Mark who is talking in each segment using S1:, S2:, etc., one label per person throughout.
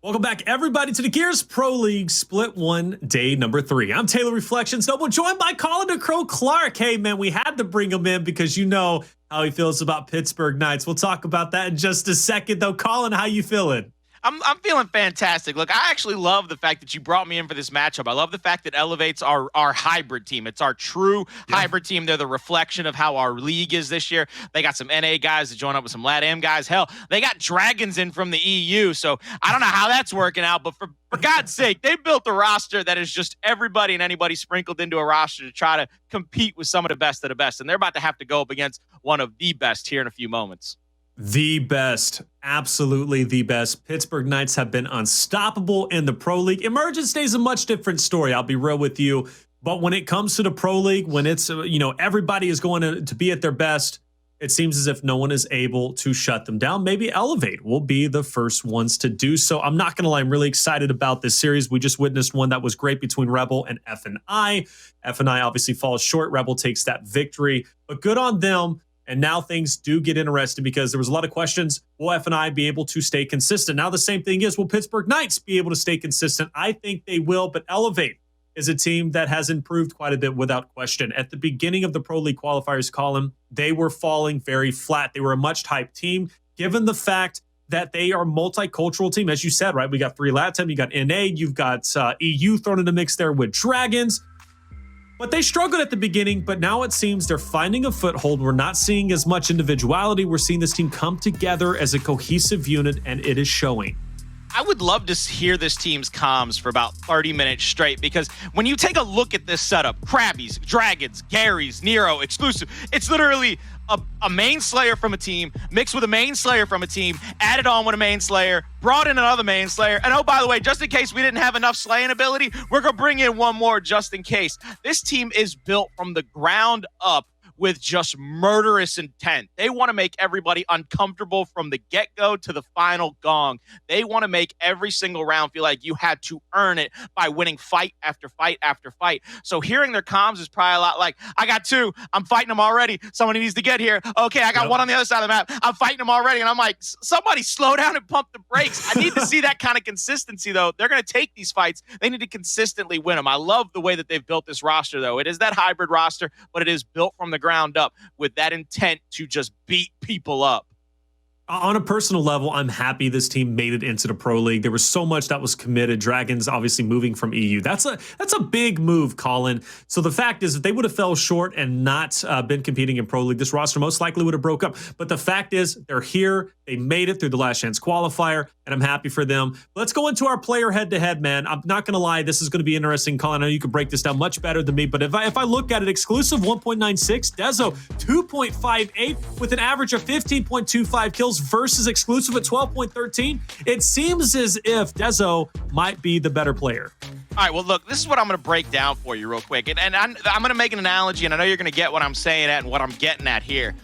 S1: Welcome back, everybody, to the Gears Pro League Split 1, day number 3. I'm Taylor Reflections Noble, joined by Colin the Crow Clark. Hey, man, we had to bring him in because you know how he feels about Pittsburgh Knights. We'll talk about that in just a second, though. Colin, how you feeling?
S2: I'm feeling fantastic. Look, I actually love the fact that you brought me in for this matchup. I love the fact that elevates our hybrid team. It's our true hybrid team. They're the reflection of how our league is this year. They got some NA guys to join up with some LATAM guys. Hell, they got Dragonz in from the EU. So I don't know how that's working out, but for God's sake, they built a roster that is just everybody and anybody sprinkled into a roster to try to compete with some of the best of the best. And they're about to have to go up against one of the best here in a few moments.
S1: The best, absolutely the best. Pittsburgh Knights have been unstoppable in the Pro League. Emergence Day is a much different story, I'll be real with you. But when it comes to the Pro League, when it's, everybody is going to be at their best, it seems as if no one is able to shut them down. Maybe Elevate will be the first ones to do so. I'm not going to lie, I'm really excited about this series. We just witnessed one that was great between Rebel and F&I. F&I obviously falls short. Rebel takes that victory, but good on them. And now things do get interesting because there was a lot of questions. Will F&I be able to stay consistent? Now the same thing is, will Pittsburgh Knights be able to stay consistent? I think they will, but Elevate is a team that has improved quite a bit without question. At the beginning of the Pro League qualifiers, Colin, they were falling very flat. They were a much hyped team, given the fact that they are a multicultural team. As you said, right? We got 3 LATAM, you got NA, you've got EU thrown in the mix there with Dragonz. But they struggled at the beginning, but now it seems they're finding a foothold. We're not seeing as much individuality. We're seeing this team come together as a cohesive unit, and it is showing.
S2: I would love to hear this team's comms for about 30 minutes straight, because when you take a look at this setup, Crabyys, Dragonz, Gary's, Nero, exclusive, it's literally a main slayer from a team mixed with a main slayer from a team, added on with a main slayer, brought in another main slayer, and oh, by the way, just in case we didn't have enough slaying ability, we're going to bring in one more just in case. This team is built from the ground up with just murderous intent. They want to make everybody uncomfortable from the get-go to the final gong. They want to make every single round feel like you had to earn it by winning fight after fight after fight. So hearing their comms is probably a lot like, I got 2, I'm fighting them already, somebody needs to get here. Okay, I got 1 on the other side of the map, I'm fighting them already. And I'm like, somebody slow down and pump the brakes. I need to see that kind of consistency, though. They're going to take these fights. They need to consistently win them. I love the way that they've built this roster, though. It is that hybrid roster, but it is built from the ground up with that intent to just beat people up.
S1: On a personal level, I'm happy this team made it into the Pro League. There was so much that was committed. Dragonz obviously moving from EU. That's a big move, Colin. So the fact is, if they would have fell short and not been competing in Pro League, this roster most likely would have broke up. But the fact is, they're here. They made it through the last chance qualifier, and I'm happy for them. Let's go into our player head-to-head, man. I'm not going to lie. This is going to be interesting, Colin. I know you can break this down much better than me, but if I look at it, exclusive 1.96, Dezo 2.58 with an average of 15.25 kills versus exclusive at 12.13. It seems as if Dezo might be the better player.
S2: All right, well, look, this is what I'm going to break down for you real quick. And I'm going to make an analogy, and I know you're going to get what I'm saying at and what I'm getting at here.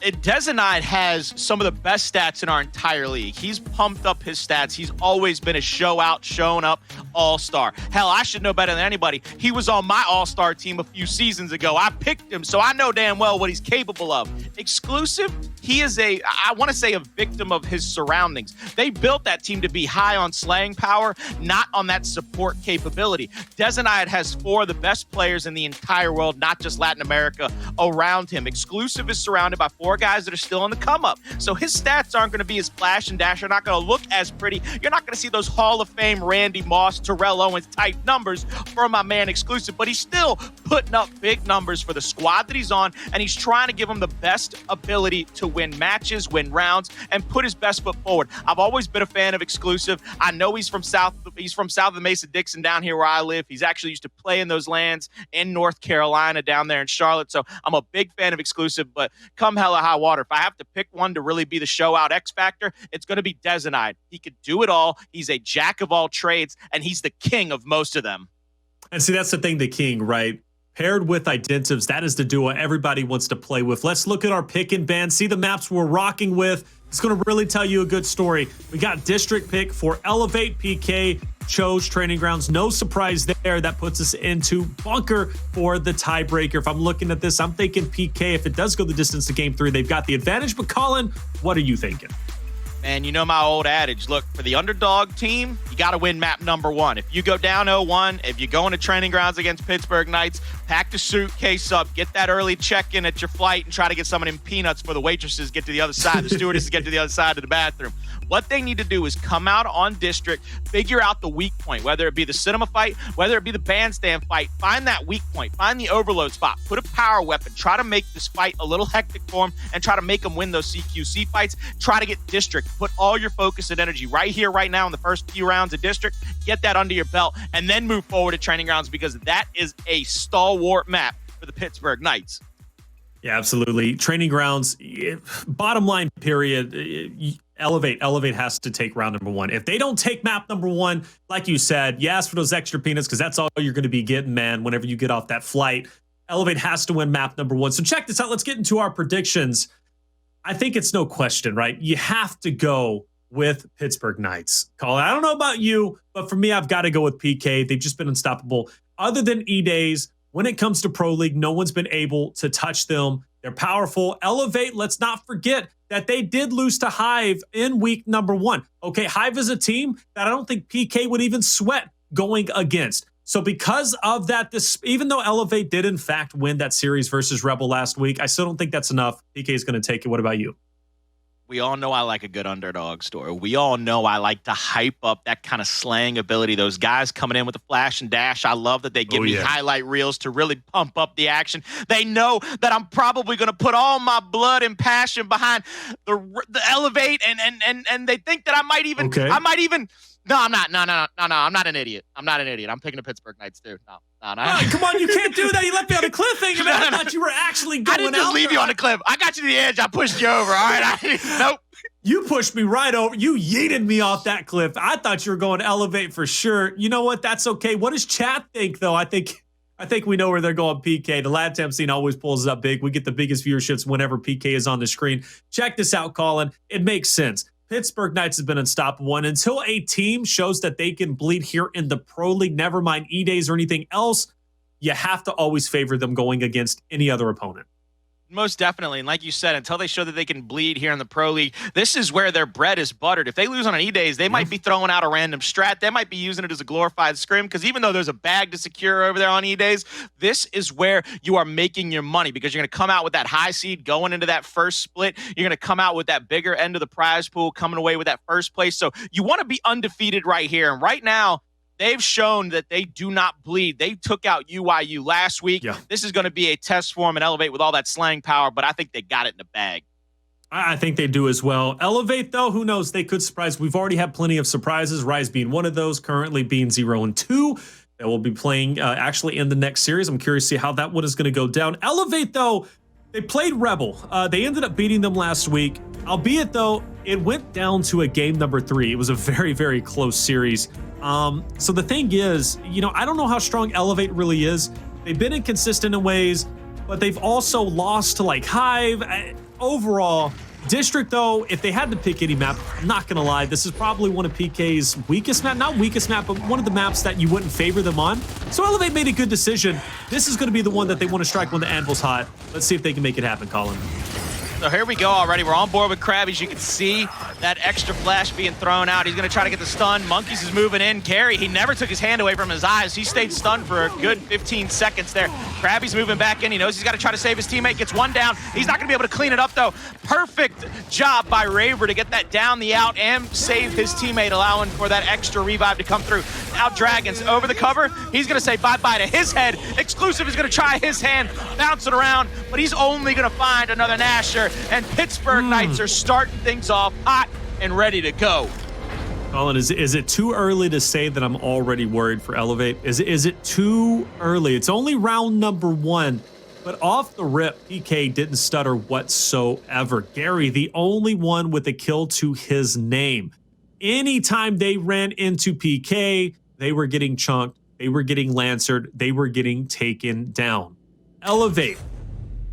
S2: Dezonide has some of the best stats in our entire league. He's pumped up his stats. He's always been a shown up all-star. Hell, I should know better than anybody. He was on my all-star team a few seasons ago. I picked him, so I know damn well what he's capable of. Exclusive, he is I want to say a victim of his surroundings. They built that team to be high on slaying power, not on that support capability. Dezonide has 4 of the best players in the entire world, not just Latin America, around him. Exclusive is surrounded by 4 guys that are still on the come up. So his stats aren't going to be as flash and dash. They're not going to look as pretty. You're not going to see those Hall of Fame Randy Moss, Terrell Owens type numbers for my man Exclusive, but he's still putting up big numbers for the squad that he's on, and he's trying to give him the best ability to win matches, win rounds, and put his best foot forward. I've always been a fan of Exclusive. I know he's from south of the Mesa-Dixon down here where I live. He's actually used to play in those lands in North Carolina down there in Charlotte. So I'm a big fan of Exclusive, but come hella high water, if I have to pick one to really be the show out X factor, it's going to be Dezonide. He could do it all. He's a jack of all trades, and he's the king of most of them.
S1: And see, that's the thing, the king, right? Paired with Identivez, that is the duo everybody wants to play with. Let's look at our pick and ban, see the maps we're rocking with. It's going to really tell you a good story. We got district pick for Elevate. PK chose Training Grounds. No surprise there. That puts us into Bunker for the tiebreaker. If I'm looking at this, I'm thinking PK. If it does go the distance to game 3, they've got the advantage. But Colin, what are you thinking?
S2: And you know my old adage, look, for the underdog team, you got to win map number 1. If you go down 0-1, if you go into training grounds against Pittsburgh Knights, pack the suitcase up, get that early check-in at your flight, and try to get some of them peanuts for the waitresses get to the other side, the stewardesses get to the other side of the bathroom. What they need to do is come out on district, figure out the weak point, whether it be the cinema fight, whether it be the bandstand fight, find that weak point, find the overload spot, put a power weapon, try to make this fight a little hectic for them, and try to make them win those CQC fights. Try to get district. Put all your focus and energy right here, right now in the first few rounds of district. Get that under your belt, and then move forward to training grounds, because that is a stalwart map for the Pittsburgh Knights.
S1: Yeah, absolutely. Training grounds, bottom line, period. Elevate has to take round number 1. If they don't take map number 1, like you said, you ask for those extra peanuts because that's all you're going to be getting, man, whenever you get off that flight. Elevate has to win map number 1. So check this out. Let's get into our predictions. I think it's no question, right? You have to go with Pittsburgh Knights. Colin, I don't know about you, but for me, I've got to go with PK. They've just been unstoppable. Other than E-Days, when it comes to Pro League, no one's been able to touch them. They're powerful. Elevate, let's not forget that they did lose to Hive in week number 1. Okay, Hive is a team that I don't think PK would even sweat going against. So because of that, even though Elevate did in fact win that series versus Rebel last week, I still don't think that's enough. PK is going to take it. What about you?
S2: We all know I like a good underdog story. We all know I like to hype up that kind of slang ability. Those guys coming in with a flash and dash. I love that they give me highlight reels to really pump up the action. They know that I'm probably going to put all my blood and passion behind the Elevate, and they think that I might even. No, I'm not. No. I'm not an idiot. I'm picking the Pittsburgh Knights, dude. No.
S1: Right, come on, you can't do that. You left me on a cliffhanger. I thought you were actually going out.
S2: I didn't just leave you on the cliff. I got you to the edge. I pushed you over. All right. Nope.
S1: You pushed me right over. You yeeted me off that cliff. I thought you were going to Elevate for sure. You know what? That's okay. What does chat think, though? I think we know where they're going, PK. The LATAM scene always pulls it up big. We get the biggest viewerships whenever PK is on the screen. Check this out, Colin. It makes sense. Pittsburgh Knights has been unstoppable, and until a team shows that they can bleed here in the Pro League, never mind E-Days or anything else, you have to always favor them going against any other opponent.
S2: Most definitely. And like you said, until they show that they can bleed here in the Pro League, this is where their bread is buttered. If they lose on an E-Days, they might be throwing out a random strat. They might be using it as a glorified scrim, because even though there's a bag to secure over there on E-Days, this is where you are making your money, because you're going to come out with that high seed going into that first split. You're going to come out with that bigger end of the prize pool coming away with that first place. So you want to be undefeated right here. And right now, they've shown that they do not bleed. They took out UYU last week. Yeah. This is going to be a test for them and Elevate with all that slang power, but I think they got it in the bag.
S1: I think they do as well. Elevate, though, who knows? They could surprise. We've already had plenty of surprises. Rise being one of those, currently being 0-2. They will be playing actually in the next series. I'm curious to see how that one is going to go down. Elevate, though, they played Rebel. They ended up beating them last week. Albeit, though, it went down to a game number 3. It was a very, very close series. So the thing is, I don't know how strong Elevate really is. They've been inconsistent in ways, but they've also lost to like Hive. Overall, District, though, if they had to pick any map, I'm not going to lie, this is probably one of PK's weakest map. Not weakest map, but one of the maps that you wouldn't favor them on. So Elevate made a good decision. This is going to be the one that they want to strike when the anvil's hot. Let's see if they can make it happen, Colin.
S2: So here we go already. We're on board with Crabyys. You can see that extra flash being thrown out. He's going to try to get the stun. Monkyz is moving in. Gary, he never took his hand away from his eyes. He stayed stunned for a good 15 seconds there. Crabyys moving back in. He knows he's got to try to save his teammate. Gets one down. He's not going to be able to clean it up, though. Perfect job by Raver to get that down the out and save his teammate, allowing for that extra revive to come through. Now Dragonz over the cover. He's going to say bye-bye to his head. Exclusive is going to try his hand, bounce it around, but he's only going to find another Nasher. And Pittsburgh Knights are starting things off hot and ready to go.
S1: Colin, is it too early to say that I'm already worried for Elevate? Is it too early? It's only round number 1, but off the rip, PK didn't stutter whatsoever. Gary, the only one with a kill to his name. Anytime they ran into PK, they were getting chunked, they were getting lancered, they were getting taken down. Elevate.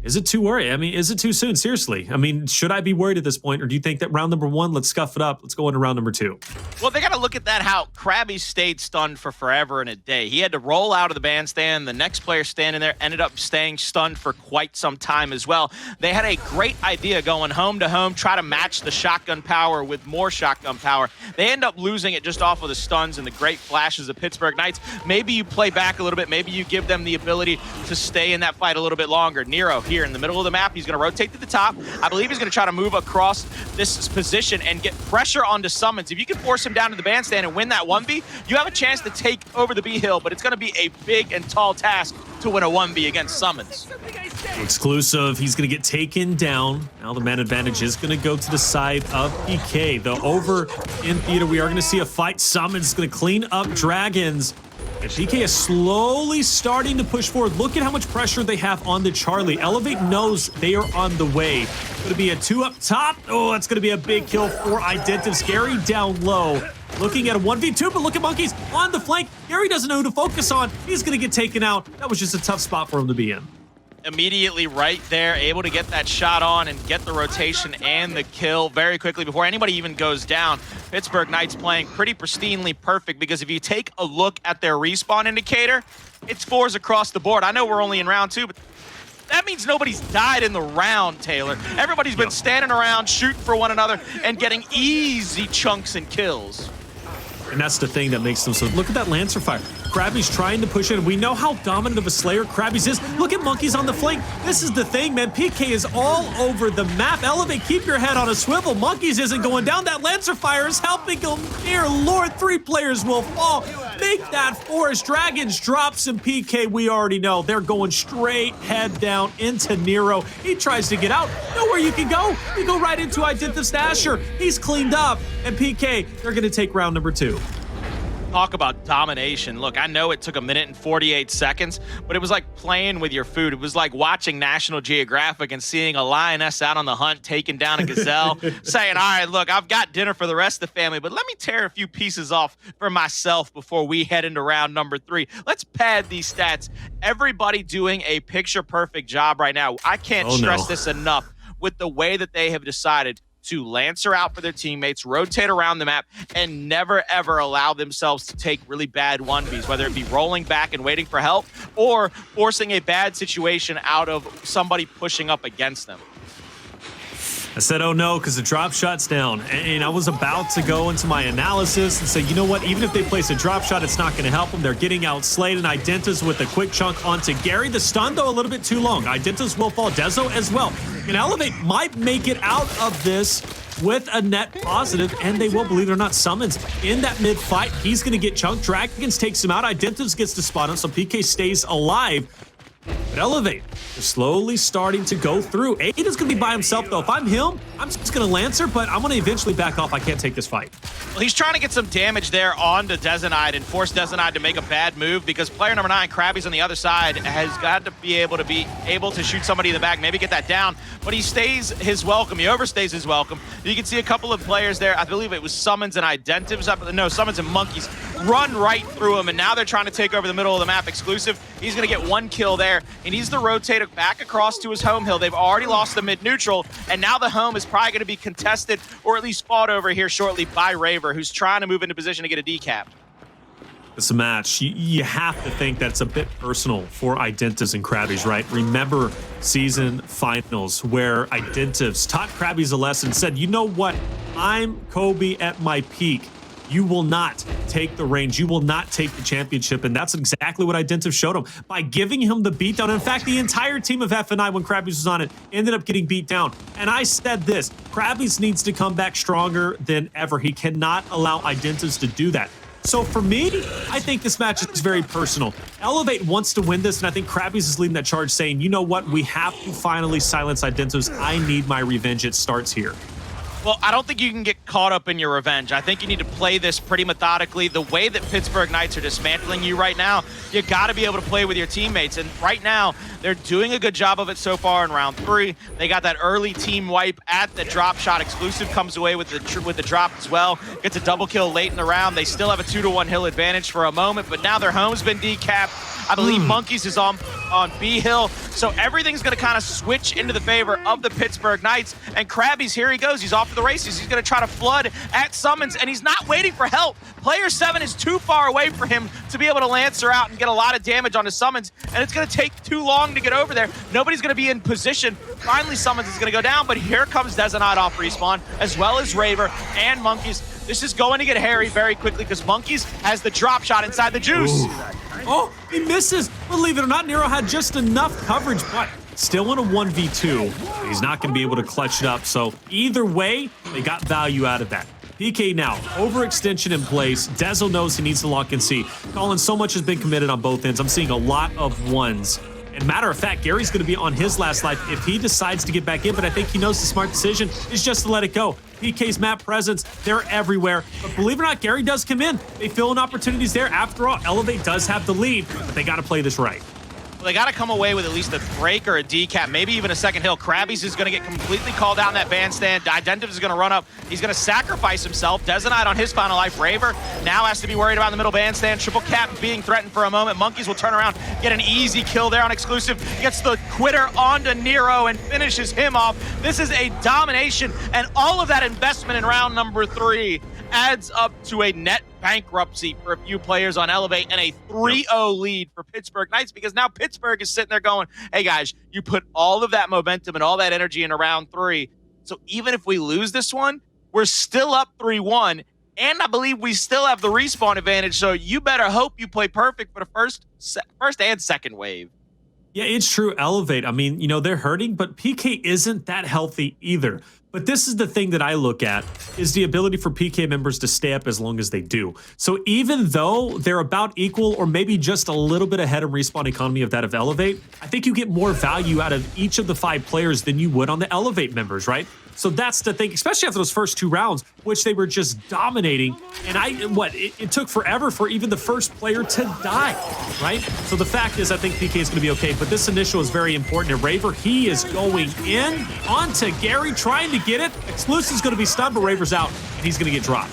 S1: Is it too worried? I mean, is it too soon? Seriously. I mean, should I be worried at this point, or do you think that round number 1, let's scuff it up. Let's go into round number 2.
S2: Well, they got to look at that, how Crabyys stayed stunned for forever and a day. He had to roll out of the bandstand. The next player standing there ended up staying stunned for quite some time as well. They had a great idea going home to home, try to match the shotgun power with more shotgun power. They end up losing it just off of the stuns and the great flashes of Pittsburgh Knights. Maybe you play back a little bit. Maybe you give them the ability to stay in that fight a little bit longer. Nero here in the middle of the map. He's going to rotate to the top. I believe he's going to try to move across this position and get pressure onto SuMuNs. If you can force him down to the bandstand and win that 1v, you have a chance to take over the B hill, but it's going to be a big and tall task to win a 1v against SuMuNs.
S1: Exclusive, he's going to get taken down. Now the man advantage is going to go to the side of PK. Though over in theater, we are going to see a fight. SuMuNs is going to clean up Dragonz. And PK is slowly starting to push forward. Look at how much pressure they have on the Charlie. Elevate knows they are on the way. It's going to be a 2 up top. Oh, that's going to be a big kill for Identivez. Gary down low. Looking at a 1v2, but look at Monkyz on the flank. Gary doesn't know who to focus on. He's going to get taken out. That was just a tough spot for him to be in.
S2: Immediately right there, able to get that shot on and get the rotation and the kill very quickly before anybody even goes down. Pittsburgh Knights playing pretty pristinely perfect, because if you take a look at their respawn indicator, it's 4s across the board. I know we're only in round 2, but that means nobody's died in the round, Taylor. Everybody's been standing around, shooting for one another, and getting easy chunks and kills.
S1: And that's the thing that makes them so. Look at that Lancer fire. Crabyys trying to push in. We know how dominant of a Slayer Crabyys is. Look at Monkyz on the flank. This is the thing, man. PK is all over the map. Elevate, keep your head on a swivel. Monkyz isn't going down. That Lancer fire is helping him. Dear Lord, 3 players will fall. Make that 4 as Dragonz drops in PK. We already know they're going straight head down into Nero. He tries to get out. Nowhere you can go. You go right into Identivez Asher. He's cleaned up. And PK, they're going to take round number 2.
S2: Talk about domination. Look, I know it took 1 minute and 48 seconds, but it was like playing with your food. It was like watching National Geographic and seeing a lioness out on the hunt, taking down a gazelle, saying, all right, look, I've got dinner for the rest of the family, but let me tear a few pieces off for myself before we head into round number 3. Let's pad these stats. Everybody doing a picture-perfect job right now. I can't stress this enough with the way that they have decided to Lancer out for their teammates, rotate around the map, and never, ever allow themselves to take really bad 1Vs, whether it be rolling back and waiting for help or forcing a bad situation out of somebody pushing up against them.
S1: I said, oh no, because the drop shot's down. And I was about to go into my analysis and say, you know what? Even if they place a drop shot, it's not going to help them. They're getting outslayed. And Identivez with a quick chunk onto Gary. The stun, though, a little bit too long. Identivez will fall. Dezo as well. And Elevate might make it out of this with a net positive, and they will, believe it or not, SuMuNs in that mid fight. He's going to get chunked. Dragonz takes him out. Identivez gets to spot him, so PK stays alive. But Elevate is slowly starting to go through. Ada's going to be by himself, though. If I'm him, I'm just going to Lancer, but I'm going to eventually back off. I can't take this fight.
S2: Well, he's trying to get some damage there onto Dezonide and force Dezonide to make a bad move, because player number 9, Crabyys on the other side, has got to be able to shoot somebody in the back, maybe get that down, but he stays his welcome. He overstays his welcome. You can see a couple of players there. I believe it was SuMuNs and Identivez SuMuNs and Monkyz run right through him, and now they're trying to take over the middle of the map. Exclusive, he's going to get 1 kill there. He needs to rotate it back across to his home hill. They've already lost the mid-neutral, and now the home is probably going to be contested or at least fought over here shortly by Raver, who's trying to move into position to get a decap.
S1: It's a match. You have to think that's a bit personal for Identivez and Crabyys, right? Remember season finals where Identivez taught Crabyys a lesson, said, you know what? I'm Kobe at my peak. You will not take the range. You will not take the championship. And that's exactly what Identivez showed him by giving him the beatdown. In fact, the entire team of F&I, when Crabyys was on it, ended up getting beat down. And I said this, Crabyys needs to come back stronger than ever. He cannot allow Identivez to do that. So for me, I think this match is very personal. Elevate wants to win this, and I think Crabyys is leading that charge saying, you know what, we have to finally silence Identivez. I need my revenge. It starts here.
S2: Well, I don't think you can get caught up in your revenge. I think you need to play this pretty methodically. The way that Pittsburgh Knights are dismantling you right now, you got to be able to play with your teammates. And right now, they're doing a good job of it so far in round 3. They got that early team wipe at the drop shot. Exclusive comes away with the drop as well. Gets a double kill late in the round. They still have a 2-to-1 hill advantage for a moment, but now their home's been decapped. I believe Monkyz is on on B Hill. So everything's going to kind of switch into the favor of the Pittsburgh Knights. And Crabyys, here he goes. He's off to the races. He's going to try to flood at SuMuNs, and he's not waiting for help. Player 7 is too far away for him to be able to Lancer out and get a lot of damage onto SuMuNs, and it's going to take too long to get over there. Nobody's going to be in position. Finally, SuMuNs is going to go down, but here comes Dezonide off respawn, as well as Raver and Monkyz. This is going to get hairy very quickly because Monkyz has the drop shot inside the juice.
S1: Ooh. Oh, he misses. Believe it or not, Nero had just enough coverage, but still in a 1v2. He's not going to be able to clutch it up. So either way, they got value out of that. PK now, overextension in place. Dezo knows he needs to lock and see. Colin, so much has been committed on both ends. I'm seeing a lot of ones. And matter of fact, Gary's going to be on his last life if he decides to get back in, but I think he knows the smart decision is just to let it go. PK's map presence, they're everywhere. But believe it or not, Gary does come in. They fill in opportunities there. After all, Elevate does have the lead, but they got to play this right.
S2: They got to come away with at least a break or a decap, maybe even a second hill. Crabyys is going to get completely called out in that bandstand. Identivez is going to run up. He's going to sacrifice himself. Dezonide on his final life. Raver now has to be worried about the middle bandstand. Triple cap being threatened for a moment. Monkyz will turn around, get an easy kill there on exclusive. Gets the quitter onto Nero and finishes him off. This is a domination, and all of that investment in round number 3 adds up to a net bankruptcy for a few players on Elevate and a 3-0 lead for Pittsburgh Knights, because now Pittsburgh is sitting there going, hey guys, you put all of that momentum and all that energy into round 3. So even if we lose this one, we're still up 3-1, and I believe we still have the respawn advantage. So you better hope you play perfect for the first and second wave.
S1: Yeah, it's true. Elevate, I mean, you know, they're hurting, but PK isn't that healthy either. But this is the thing that I look at, is the ability for PK members to stay up as long as they do. So even though they're about equal or maybe just a little bit ahead of respawn economy of that of Elevate, I think you get more value out of each of the 5 players than you would on the Elevate members, right? So that's the thing, especially after those first 2 rounds, which they were just dominating. And it took forever for even the first player to die, right? So the fact is, I think PK is going to be okay. But this initial is very important. And Raver, he is going in onto Gary, trying to get it. Exclusive's going to be stunned, but Raver's out, and he's going to get dropped.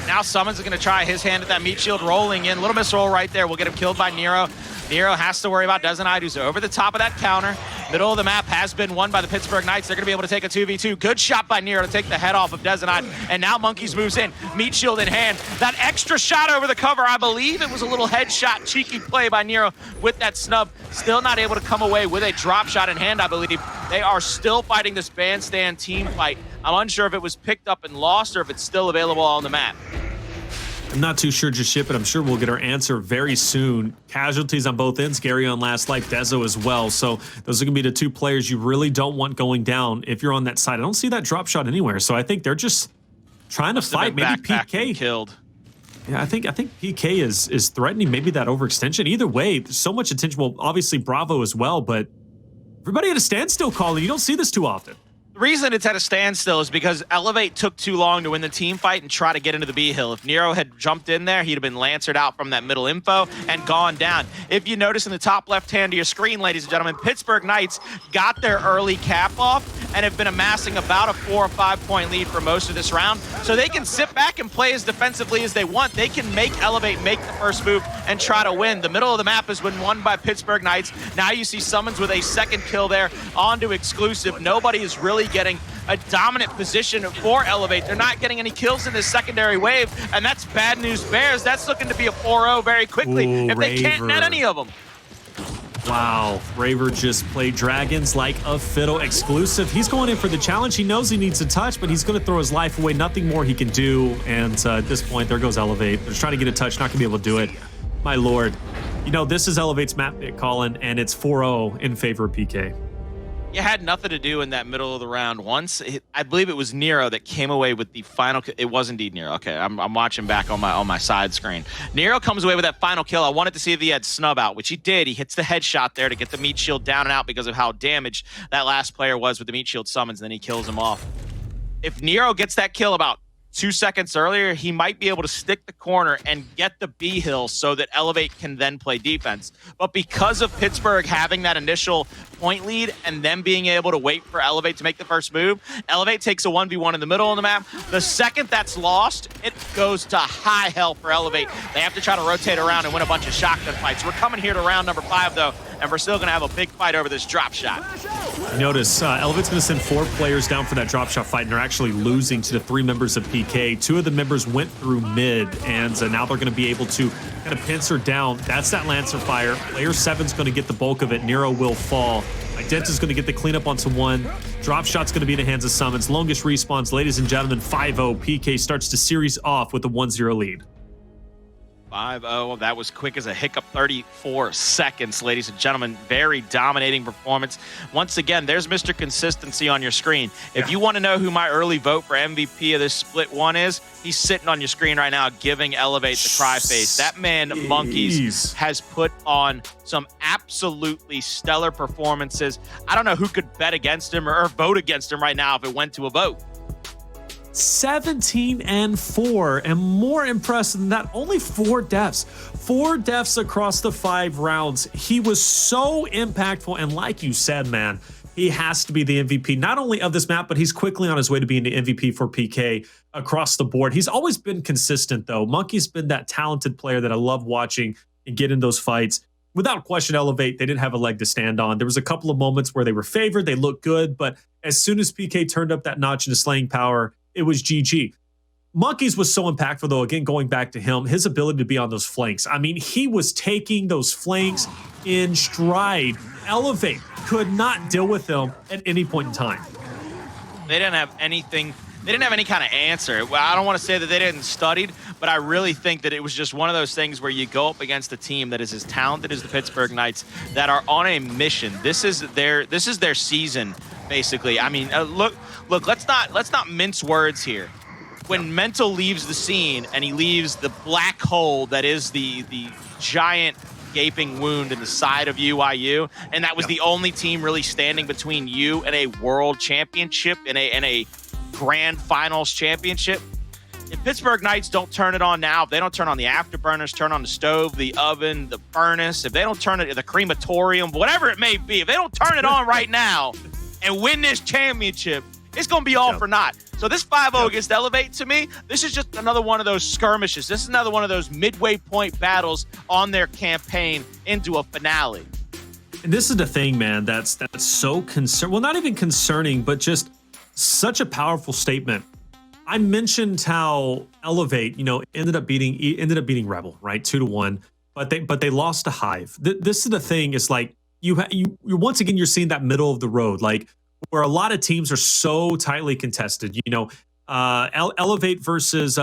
S2: Now SuMuNs is going to try his hand at that meat shield, rolling in. Little miss roll right there. We'll get him killed by Nero. Nero has to worry about Dezonide, who's over the top of that counter. Middle of the map has been won by the Pittsburgh Knights. They're going to be able to take a 2v2. Good shot by Nero to take the head off of Dezonide. And now Monkyz moves in. Meat shield in hand. That extra shot over the cover, I believe it was a little headshot, cheeky play by Nero with that snub. Still not able to come away with a drop shot in hand, I believe. They are still fighting this bandstand team fight. I'm unsure if it was picked up and lost or if it's still available on the map.
S1: I'm not too sure just yet, but I'm sure we'll get our answer very soon. Casualties on both ends. Gary on last life, Dezo as well. So those are going to be the 2 players you really don't want going down if you're on that side. I don't see that drop shot anywhere. So I think they're just trying to fight. Maybe PK
S2: killed.
S1: Yeah, I think PK is threatening maybe that overextension. Either way, there's so much attention. Well, obviously Bravo as well, but everybody at a standstill calling. You don't see this too often.
S2: The reason it's at a standstill is because Elevate took too long to win the team fight and try to get into the B hill. If Nero had jumped in there, he'd have been lancered out from that middle info and gone down. If you notice in the top left hand of your screen, ladies and gentlemen, Pittsburgh Knights got their early cap off and have been amassing about a 4 or 5 point lead for most of this round. So they can sit back and play as defensively as they want. They can make Elevate make the first move and try to win. The middle of the map has been won by Pittsburgh Knights. Now you see SuMuNs with a second kill there onto exclusive. Nobody is really getting a dominant position for Elevate. They're not getting any kills in this secondary wave, and that's bad news Bears. That's looking to be a 4-0 very quickly.
S1: Ooh,
S2: if they can't net any of them.
S1: Wow, Raver just played Dragonz like a fiddle. Exclusive. He's going in for the challenge. He knows he needs a touch, but he's going to throw his life away. Nothing more he can do. And at this point, there goes Elevate. They're just trying to get a touch, not going to be able to do it. My lord. You know, this is Elevate's map pick, Colin, and it's 4-0 in favor of PK.
S2: You had nothing to do in that middle of the round. Once, I believe it was Nero that came away with the final. It was indeed Nero. Okay, I'm watching back on my side screen. Nero comes away with that final kill. I wanted to see if he had snub out, which he did. He hits the headshot there to get the meat shield down and out because of how damaged that last player was with the meat shield SuMuNs, and then he kills him off. If Nero gets that kill about 2 seconds earlier, he might be able to stick the corner and get the B hill so that Elevate can then play defense. But because of Pittsburgh having that initial point lead and then being able to wait for Elevate to make the first move, Elevate takes a 1v1 in the middle of the map. The second that's lost, it goes to high hell for Elevate. They have to try to rotate around and win a bunch of shotgun fights. We're coming here to round number 5, though, and we're still going to have a big fight over this drop shot.
S1: Notice Elevate's going to send 4 players down for that drop shot fight, and they're actually losing to the 3 members of PK. 2 of the members went through mid, and now they're going to be able to kind of pincer down. That's that Lancer fire. Player 7's going to get the bulk of it. Nero will fall. Identivez going to get the cleanup on someone. Drop shot's going to be in the hands of SuMuNs. Longest respawns, ladies and gentlemen, 5-0. PK starts the series off with a 1-0 lead.
S2: 5-0. That was quick as a hiccup. 34 seconds, ladies and gentlemen. Very dominating performance. Once again, there's Mr. Consistency on your screen. If you want to know who my early vote for MVP of this split one is, he's sitting on your screen right now giving Elevate the cry face. That man, Monkyz, has put on some absolutely stellar performances. I don't know who could bet against him or vote against him right now if it went to a vote.
S1: 17-4, and more impressive than that, only 4 deaths. 4 deaths across the 5 rounds. He was so impactful, and like you said, man, he has to be the MVP, not only of this map, but he's quickly on his way to being the MVP for PK across the board. He's always been consistent, though. Monky's been that talented player that I love watching and get in those fights. Without question, Elevate, they didn't have a leg to stand on. There was a couple of moments where they were favored, they looked good, but as soon as PK turned up that notch in his slaying power, it was GG. Monkyz was so impactful, though, again, going back to him, his ability to be on those flanks. I mean, he was taking those flanks in stride. Elevate could not deal with him at any point in time.
S2: They didn't have anything. They didn't have any kind of answer. Well, I don't want to say that they didn't study, but I really think that it was just one of those things where you go up against a team that is as talented as the Pittsburgh Knights that are on a mission. This is their season, basically. I mean, look, let's not mince words here. When Mental leaves the scene and he leaves the black hole that is the giant gaping wound in the side of UIU, and that was the only team really standing between you and a world championship and a grand finals championship. If Pittsburgh Knights don't turn it on now, if they don't turn on the afterburners, turn on the stove, the oven, the furnace, if they don't turn it, the crematorium, whatever it may be, if they don't turn it on right now and win this championship, it's going to be all for naught. So this 5-0 against Elevate, to me, this is just another one of those skirmishes. This is another one of those midway point battles on their campaign into a finale.
S1: And this is the thing, man, that's so well, not even concerning, but just such a powerful statement. I mentioned how Elevate, ended up beating Rebel, right, 2-1, but they lost to Hive. This is the thing, is like you once again, you're seeing that middle of the road, like where a lot of teams are so tightly contested. Elevate versus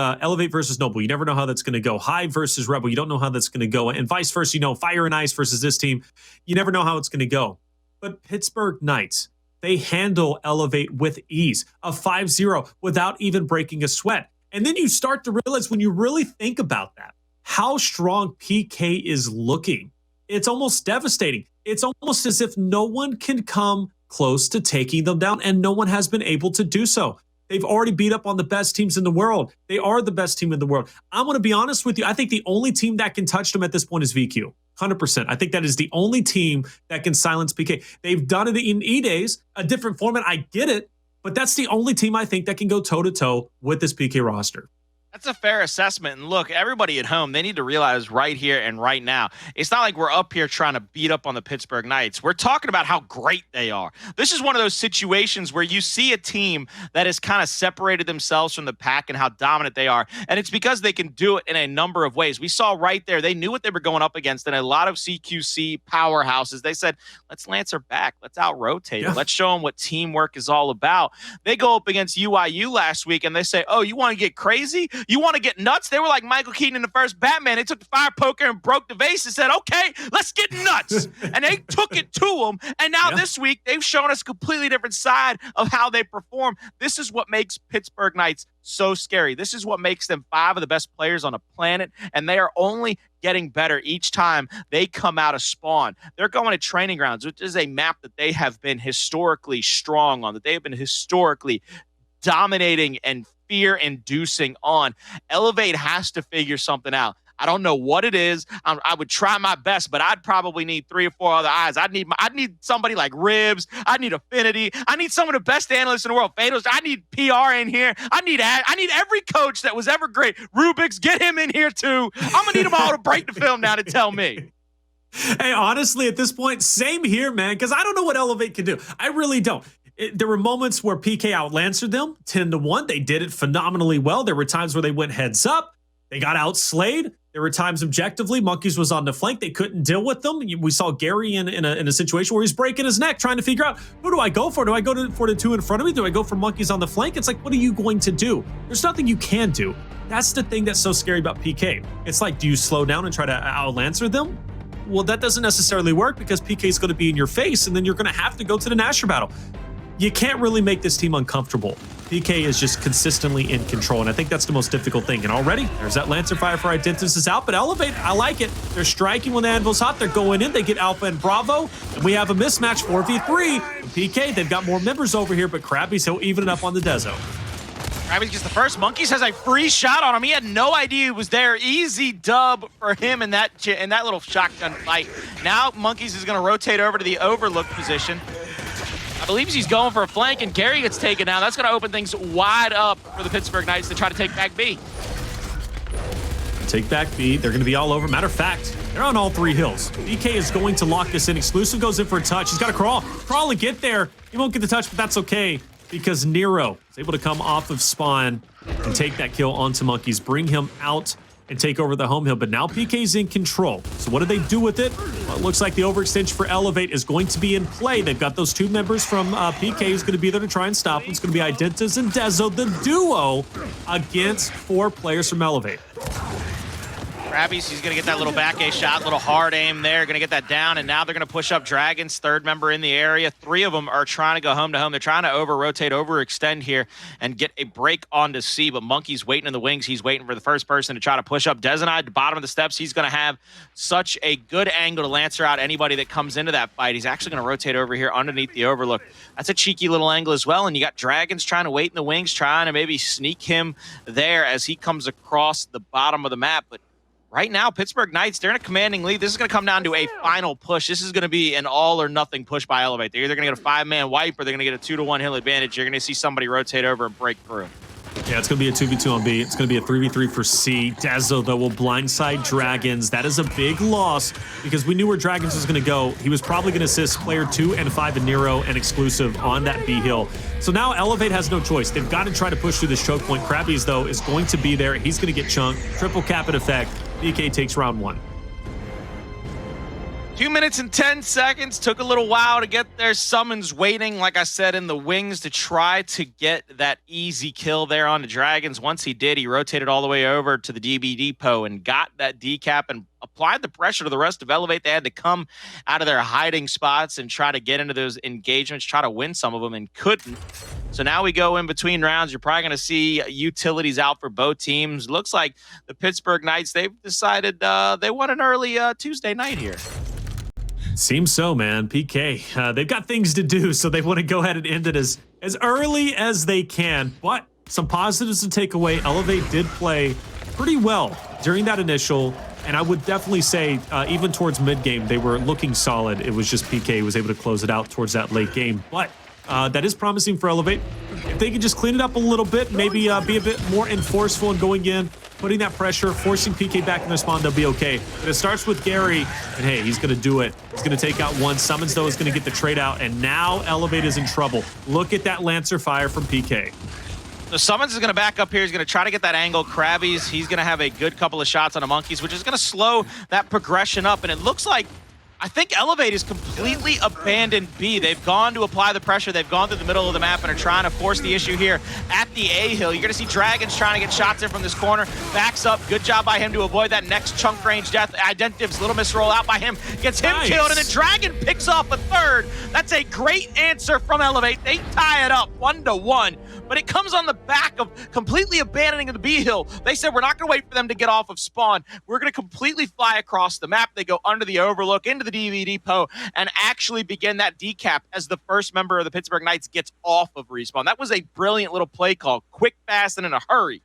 S1: Noble, you never know how that's going to go. Hive versus Rebel, you don't know how that's going to go, and vice versa. Fire and Ice versus this team, you never know how it's going to go. But Pittsburgh Knights, they handle Elevate with ease, a 5-0 without even breaking a sweat. And then you start to realize, when you really think about that, how strong PK is looking. It's almost devastating. It's almost as if no one can come close to taking them down, and no one has been able to do so. They've already beat up on the best teams in the world. They are the best team in the world. I'm going to be honest with you. I think the only team that can touch them at this point is VQ. 100%. I think that is the only team that can silence PK. They've done it in E-Days, a different format. I get it, but that's the only team I think that can go toe-to-toe with this PK roster.
S2: That's a fair assessment. And look, everybody at home, they need to realize right here and right now, it's not like we're up here trying to beat up on the Pittsburgh Knights. We're talking about how great they are. This is one of those situations where you see a team that has kind of separated themselves from the pack and how dominant they are. And it's because they can do it in a number of ways. We saw right there, they knew what they were going up against, and a lot of CQC powerhouses, they said, let's Lancer back. Let's out-rotate it. Let's show them what teamwork is all about. They go up against UIU last week, and they say, oh, you want to get crazy? You want to get nuts? They were like Michael Keaton in the first Batman. They took the fire poker and broke the vase and said, okay, let's get nuts. And they took it to them. And now this week, they've shown us a completely different side of how they perform. This is what makes Pittsburgh Knights so scary. This is what makes them 5 of the best players on the planet. And they are only getting better each time they come out of spawn. They're going to Training Grounds, which is a map that they have been historically strong on, that they have been historically dominating and fear-inducing on. Elevate has to figure something out. I don't know what it is. I would try my best, but I'd probably need 3 or 4 other eyes. I'd need somebody like Ribs. I need Affinity. I need some of the best analysts in the world. Fados. I need PR in here. I need every coach that was ever great. Rubik's, get him in here too. I'm gonna need them all to break the film now to tell me.
S1: Hey, honestly, at this point, same here, man, because I don't know what Elevate can do. I really don't. There were moments where PK outlancered them 10-1. They did it phenomenally well. There were times where they went heads up. They got outslayed. There were times objectively, Monkyz was on the flank. They couldn't deal with them. We saw Gary in a situation where he's breaking his neck, trying to figure out, who do I go for? Do I go for the two in front of me? Do I go for Monkyz on the flank? It's like, what are you going to do? There's nothing you can do. That's the thing that's so scary about PK. It's like, do you slow down and try to outlancer them? Well, that doesn't necessarily work because PK is going to be in your face, and then you're going to have to go to the Nasher battle. You can't really make this team uncomfortable. PK is just consistently in control, and I think that's the most difficult thing. And already, there's that Lancer Fire for Identivez is out, but Elevate, I like it. They're striking when the anvil's hot. They're going in. They get Alpha and Bravo, and we have a mismatch 4v3. PK, they've got more members over here, but Crabyys, he'll even it up on the Dezo.
S2: Crabyys gets the first. Monkyz has a free shot on him. He had no idea he was there. Easy dub for him in that little shotgun fight. Now Monkyz is going to rotate over to the overlook position. I believe he's going for a flank, and Gary gets taken down. That's going to open things wide up for the Pittsburgh Knights to try to take back B.
S1: Take back B. They're going to be all over. Matter of fact, they're on all three hills. BK is going to lock this in. Exclusive goes in for a touch. He's got to crawl. Crawl and get there. He won't get the touch, but that's okay because Nero is able to come off of spawn and take that kill onto Monkyz, bring him out and take over the home hill. But now PK's in control. So what do they do with it? Well, it looks like the overextension for Elevate is going to be in play. They've got those two members from PK who's going to be there to try and stop them. It's going to be Identivez and Dezo, the duo, against 4 players from Elevate.
S2: Crabyys, he's going to get that little back A shot, little hard aim there, going to get that down, and now they're going to push up Dragonz, third member in the area. 3 of them are trying to go home to home. They're trying to over-rotate, overextend here, and get a break onto C, but Monkyz waiting in the wings. He's waiting for the first person to try to push up. Dezonide at the bottom of the steps. He's going to have such a good angle to lancer out anybody that comes into that fight. He's actually going to rotate over here underneath the overlook. That's a cheeky little angle as well, and you got Dragonz trying to wait in the wings, trying to maybe sneak him there as he comes across the bottom of the map, but right now, Pittsburgh Knights, they're in a commanding lead. This is going to come down to a final push. This is going to be an all-or-nothing push by Elevate. They're either going to get a 5-man wipe or they're going to get a 2-to-1 hill advantage. You're going to see somebody rotate over and break through.
S1: Yeah, it's going to be a 2v2 on B. It's going to be a 3v3 for C. Dezo, though, will blindside Dragonz. That is a big loss because we knew where Dragonz was going to go. He was probably going to assist player 2 and 5 and Nero and exclusive on that B hill. So now Elevate has no choice. They've got to try to push through this choke point. Crabyys, though, is going to be there. He's going to get chunked. Triple cap in effect. BK takes round 1.
S2: 2 minutes and 10 seconds. Took a little while to get there. SuMuNs waiting, like I said, in the wings to try to get that easy kill there on the Dragonz. Once he did, he rotated all the way over to the DB depot and got that decap and applied the pressure to the rest of Elevate. They had to come out of their hiding spots and try to get into those engagements, try to win some of them, and couldn't. So now we go in between rounds. You're probably going to see utilities out for both teams. Looks like the Pittsburgh Knights, they've decided they want an early Tuesday night here.
S1: Seems so, man. PK, they've got things to do, so they want to go ahead and end it as early as they can. But some positives to take away. Elevate did play pretty well during that initial, and I would definitely say even towards mid-game, they were looking solid. It was just PK who was able to close it out towards that late game. But that is promising for Elevate. If they could just clean it up a little bit, maybe be a bit more enforceful in going in, putting that pressure, forcing PK back in their spawn, they'll be okay. But it starts with Gary, and hey, he's going to do it. He's going to take out one. SuMuNs, though, is going to get the trade out, and now Elevate is in trouble. Look at that Lancer Fire from PK.
S2: So SuMuNs is going to back up here. He's going to try to get that angle. Crabyys, he's going to have a good couple of shots on the Monkyz, which is going to slow that progression up. And it looks like, I think Elevate is completely abandoned B. They've gone to apply the pressure. They've gone through the middle of the map and are trying to force the issue here at the A hill. You're going to see Dragonz trying to get shots in from this corner. Backs up. Good job by him to avoid that next chunk range death. Identivez, little misroll out by him. Gets him killed, and the Dragon picks off a third. That's a great answer from Elevate. They tie it up 1-1. But it comes on the back of completely abandoning the B hill. They said, we're not going to wait for them to get off of spawn. We're going to completely fly across the map. They go under the overlook, into the DV depot, and actually begin that decap as the first member of the Pittsburgh Knights gets off of respawn. That was a brilliant little play call. Quick, fast, and in a hurry.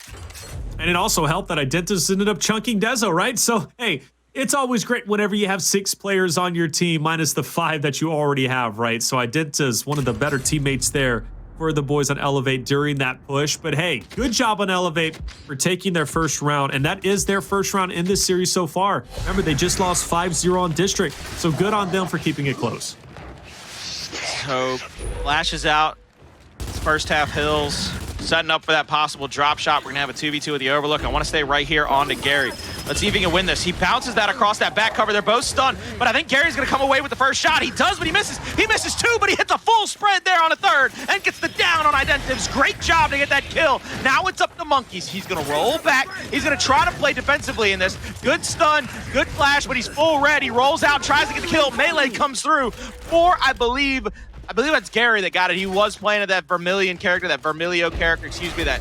S1: And it also helped that Identivez ended up chunking Dezo, right? So, hey, it's always great whenever you have 6 players on your team minus the 5 that you already have, right? So Identivez, one of the better teammates there for the boys on Elevate during that push. But hey, good job on Elevate for taking their first round, and that is their first round in this series so far. Remember, they just lost 5-0 on District, so good on them for keeping it close.
S2: So flashes out. It's first half hills. Setting up for that possible drop shot. We're going to have a 2v2 with the Overlook. I want to stay right here on to Gary. Let's see if he can win this. He bounces that across that back cover. They're both stunned, but I think Gary's going to come away with the first shot. He does, but he misses. He misses two, but he hits a full spread there on a third and gets the down on Identivez. Great job to get that kill. Now it's up to Monkyz. He's going to roll back. He's going to try to play defensively in this. Good stun, good flash, but he's full red. He rolls out, tries to get the kill. Melee comes through for, I believe that's Gary that got it. He was playing that Vermillion character, that Vermilio character, excuse me, that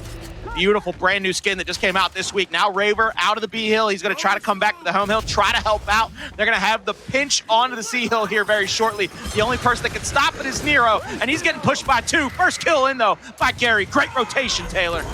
S2: beautiful brand new skin that just came out this week. Now Raver out of the B hill. He's going to try to come back to the home hill, try to help out. They're going to have the pinch onto the C hill here very shortly. The only person that can stop it is Nero, and he's getting pushed by two. First kill in, though, by Gary. Great rotation, Taylor.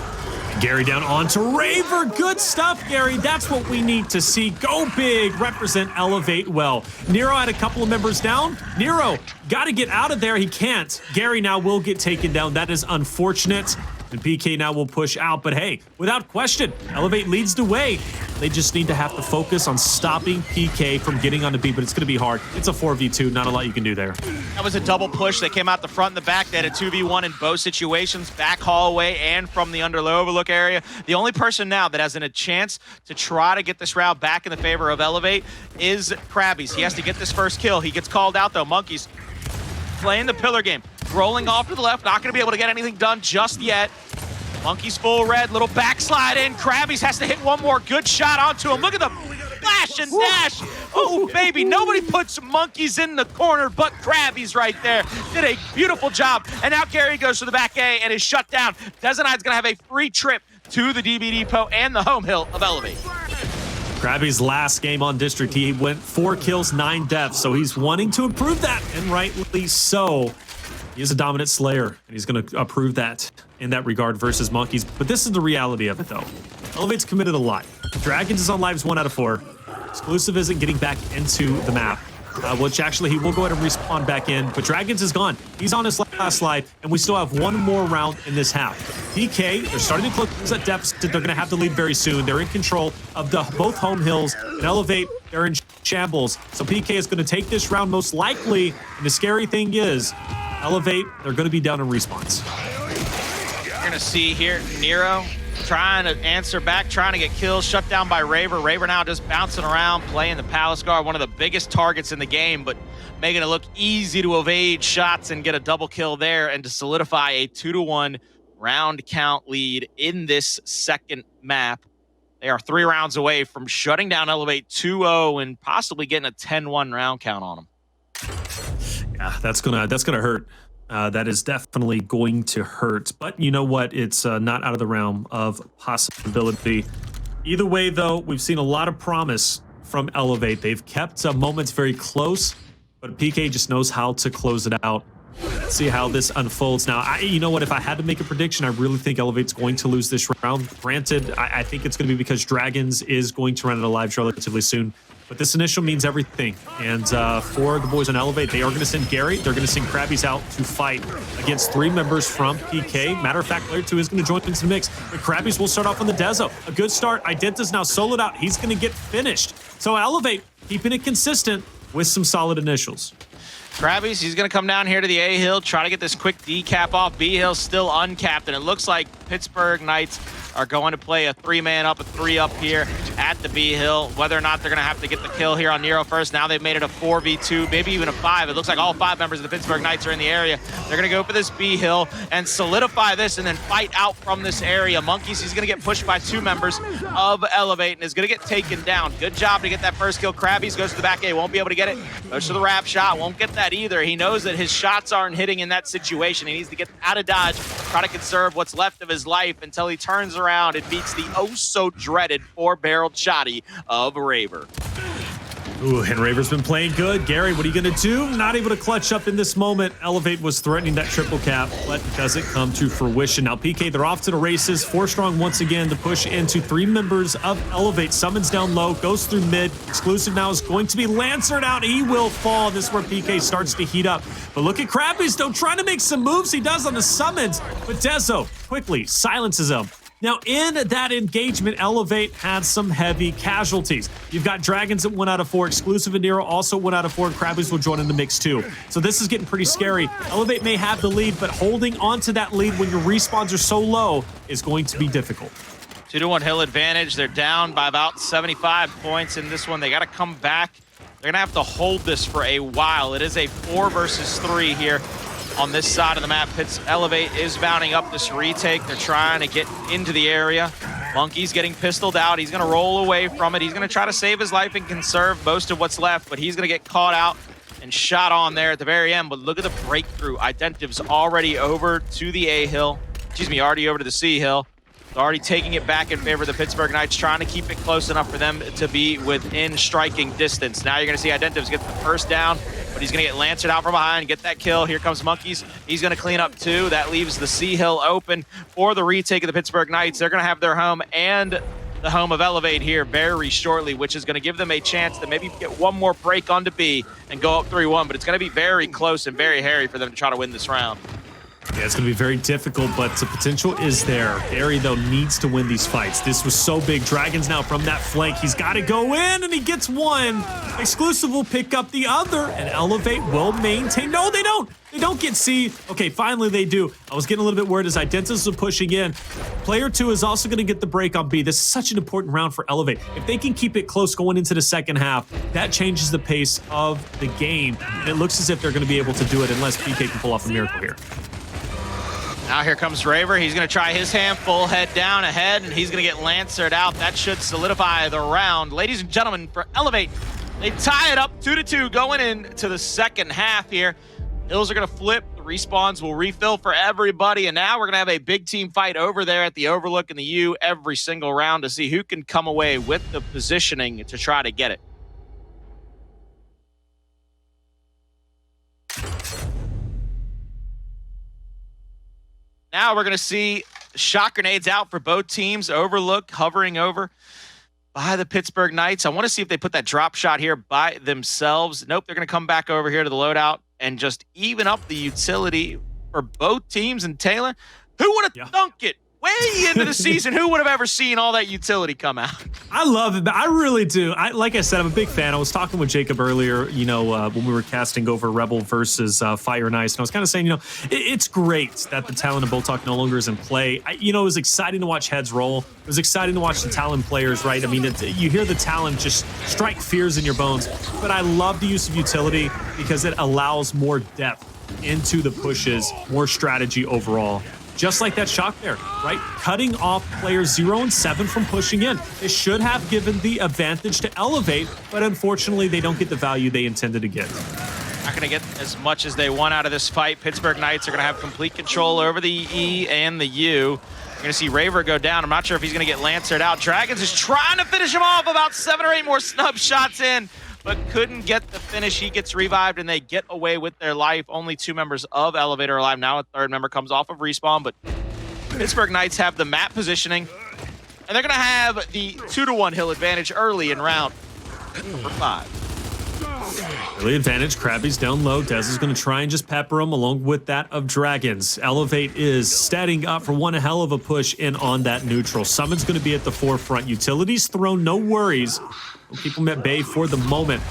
S1: Gary down onto Raver. Good stuff, Gary. That's what we need to see. Go big. Represent Elevate well. Nero had a couple of members down. Nero got to get out of there. He can't. Gary now will get taken down. That is unfortunate. And PK now will push out. But hey, without question, Elevate leads the way. They just need to have to focus on stopping PK from getting onto B, but it's going to be hard. It's a 4v2. Not a lot you can do there.
S2: That was a double push. They came out the front and the back. They had a 2v1 in both situations, back hallway and from the low overlook area. The only person now that has a chance to try to get this round back in the favor of Elevate is Crabyys. He has to get this first kill. He gets called out, though. Monkyz playing the pillar game. Rolling off to the left, not going to be able to get anything done just yet. Monkyz full red, little backslide in. Crabyys has to hit one more good shot onto him. Look at the flash and dash. Oh, baby, nobody puts Monkyz in the corner but Crabyys right there. Did a beautiful job. And now Gary goes to the back A and is shut down. Dezonide's going to have a free trip to the DB Depot and the home hill of Elevate.
S1: Crabyys' last game on District, he went 4 kills, 9 deaths, so he's wanting to improve that, and rightly so. He is a dominant slayer, and he's going to approve that in that regard versus Monkyz. But this is the reality of it, though. Elevate's committed a lot. Dragonz is on lives 1 out of 4. Exclusive isn't getting back into the map, which actually he will go ahead and respawn back in. But Dragonz is gone. He's on his last slide, and we still have 1 more round in this half. PK, they're starting to close that deficit. They're going to have to lead very soon. They're in control of both home hills. And Elevate, they're in shambles. So PK is going to take this round most likely. And the scary thing is, Elevate, they're going to be down in respawns.
S2: You're going to see here Nero trying to answer back, trying to get kills, shut down by Raver. Raver now just bouncing around, playing the Palace Guard, one of the biggest targets in the game, but making it look easy to evade shots and get a double kill there and to solidify a 2-1 round count lead in this second map. They are 3 rounds away from shutting down Elevate 2-0 and possibly getting a 10-1 round count on them.
S1: Yeah, that's gonna hurt. That is definitely going to hurt. But you know what? It's not out of the realm of possibility. Either way, though, we've seen a lot of promise from Elevate. They've kept moments very close, but PK just knows how to close it out. Let's see how this unfolds. Now, you know what? If I had to make a prediction, I really think Elevate's going to lose this round. Granted, I think it's going to be because Dragonz is going to run out of lives relatively soon. But this initial means everything. And for the boys on Elevate, they are going to send Gary. They're going to send Crabyys out to fight against 3 members from PK. Matter of fact, player 2 is going to join into the mix. But Crabyys will start off on the Dezo. A good start. Identa's now soloed out. He's going to get finished. So Elevate, keeping it consistent with some solid initials.
S2: Crabyys, he's going to come down here to the A hill, try to get this quick decap off. B hill still uncapped, and it looks like Pittsburgh Knights are going to play a 3-man up, a 3 up here at the B hill. Whether or not they're going to have to get the kill here on Nero first. Now they've made it a 4v2, maybe even a 5. It looks like all 5 members of the Pittsburgh Knights are in the area. They're going to go for this B hill and solidify this and then fight out from this area. Monkyz, he's going to get pushed by 2 members of Elevate and is going to get taken down. Good job to get that first kill. Crabyys goes to the back A, won't be able to get it. Goes to the wrap shot, won't get that either. He knows that his shots aren't hitting in that situation. He needs to get out of dodge, try to conserve what's left of his life until he turns around and beats the oh-so-dreaded 4-barreled shotty of Raver.
S1: Ooh, and Raver's been playing good. Gary, what are you going to do? Not able to clutch up in this moment. Elevate was threatening that triple cap, but doesn't come to fruition. Now, PK, they're off to the races. 4 strong once again to push into 3 members of Elevate. SuMuNs down low, goes through mid. Exclusive now is going to be Lancered out. He will fall. This is where PK starts to heat up. But look at Crabyys, though, trying to make some moves. He does on the SuMuNs, but Dezo quickly silences him. Now, in that engagement, Elevate had some heavy casualties. You've got Dragonz at 1 out of 4. Exclusive and Nero also 1 out of 4. Crabyys will join in the mix too. So this is getting pretty scary. Elevate may have the lead, but holding on to that lead when your respawns are so low is going to be difficult.
S2: 2-1 hill advantage. They're down by about 75 points in this one. They got to come back. They're going to have to hold this for a while. It is a 4 versus 3 here. On this side of the map, Elevate is mounting up this retake. They're trying to get into the area. Monkyz getting pistoled out. He's going to roll away from it. He's going to try to save his life and conserve most of what's left, but he's going to get caught out and shot on there at the very end. But look at the breakthrough. Identivez already over to the A hill. Excuse me, already over to the C hill. They're already taking it back in favor of the Pittsburgh Knights, trying to keep it close enough for them to be within striking distance. Now you're going to see Identivez get the first down, but he's going to get Lancered out from behind, get that kill. Here comes Monkyz. He's going to clean up too. That leaves the C hill open for the retake of the Pittsburgh Knights. They're going to have their home and the home of Elevate here very shortly, which is going to give them a chance to maybe get one more break onto B and go up 3-1, but it's going to be very close and very hairy for them to try to win this round.
S1: Yeah, it's going to be very difficult, but the potential is there. Gary, though, needs to win these fights. This was so big. Dragonz now from that flank. He's got to go in, and he gets one. Exclusive will pick up the other, and Elevate will maintain. No, they don't. They don't get C. Okay, finally they do. I was getting a little bit worried as Identivez was pushing in. Player 2 is also going to get the break on B. This is such an important round for Elevate. If they can keep it close going into the second half, that changes the pace of the game, and it looks as if they're going to be able to do it unless PK can pull off a miracle here.
S2: Now here comes Raver. He's going to try his hand full head down ahead, and he's going to get Lancered out. That should solidify the round. Ladies and gentlemen, for Elevate, they tie it up 2-2 going into the second half here. Hills are going to flip. The respawns will refill for everybody, and now we're going to have a big team fight over there at the Overlook and the U every single round to see who can come away with the positioning to try to get it. Now we're going to see shot grenades out for both teams. Overlook hovering over by the Pittsburgh Knights. I want to see if they put that drop shot here by themselves. Nope, they're going to come back over here to the loadout and just even up the utility for both teams. And Taylor, who would have thunk it? Way into the season, who would have ever seen all that utility come out?
S1: I love it, but I really do. Like I said, I'm a big fan. I was talking with Jacob earlier, when we were casting over Rebel versus Fire and Ice, and I was kind of saying, it's great that the Talon and Boltok no longer is in play. It was exciting to watch heads roll. It was exciting to watch the Talon players, right? I mean, you hear the Talon just strike fears in your bones, but I love the use of utility because it allows more depth into the pushes, more strategy overall. Just like that shot there, right? Cutting off players 0 and 7 from pushing in. It should have given the advantage to Elevate, but unfortunately, they don't get the value they intended to get.
S2: Not going to get as much as they want out of this fight. Pittsburgh Knights are going to have complete control over the E and the U. You're going to see Raver go down. I'm not sure if he's going to get Lancered out. Dragonz is trying to finish him off, about 7 or 8 more snub shots in, but couldn't get the finish. He gets revived, and they get away with their life. Only 2 members of Elevate are alive. Now a 3rd member comes off of respawn, but Pittsburgh Knights have the map positioning, and they're going to have the 2-1 hill advantage early in round number 5.
S1: Early advantage, Crabyys down low. Dez is going to try and just pepper him along with that of Dragonz. Elevate is setting up for one hell of a push in on that neutral. SuMuNs going to be at the forefront. Utilities thrown, no worries. We'll keep them at bay for the moment.